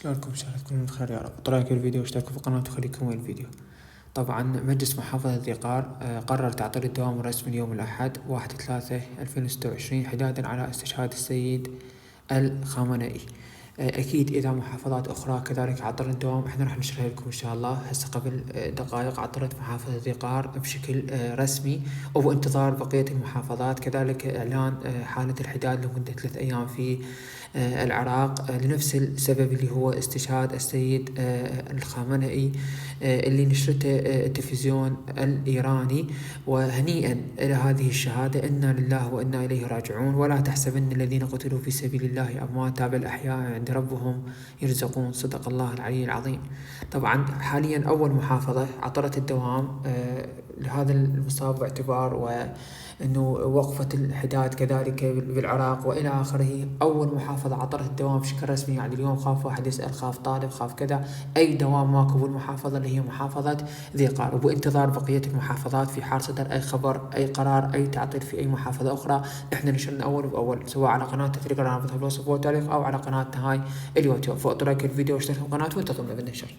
شلونكم؟ إن شاء الله تكونون بخير يا رب. طلعك الفيديو واشتركوا في القناة وخليكم وين الفيديو. طبعا مجلس محافظة ذي قار قرر تعطيل الدوام الرسمي اليوم الأحد 1/3/2026 حدادا على استشهاد السيد الخامنئي. أكيد إذا محافظات أخرى كذلك عطلت الدوام احنا راح نشرح لكم إن شاء الله. هسه قبل دقائق عطلت محافظة ذي قار بشكل رسمي وبانتظار بقية المحافظات، كذلك إعلان حالة الحداد لمدة 3 أيام في العراق لنفس السبب اللي هو استشهاد السيد الخامنئي اللي نشرته التلفزيون الإيراني. وهنيئا إلى هذه الشهادة، إنا لله وإنا إليه راجعون. ولا تحسبن الذين قتلوا في سبيل الله أمواتا بل أحياء عند ربهم يرزقون. صدق الله العلي العظيم. طبعا حاليا أول محافظة عطلت الدوام لهذا المصاب باعتبار وأنه وقفة الحداد كذلك بالعراق وإلى آخره. أول محافظة عطلت الدوام بشكل رسمي، يعني اليوم خاف واحد يسأل، خاف طالب، خاف كذا، أي دوام ماكو بالمحافظة اللي هي محافظة ذي قار، وبانتظار بقية المحافظات في حال صدر أي خبر، أي قرار، أي تعطيل في أي محافظة أخرى. إحنا نشرنا أول بأول سواء على قناة التليجرام في الوصف والتعليق أو على قناتنا هاي اليوتيوب. فوق لايك الفيديو واشترك في القناة وانتظرونا بالنشر.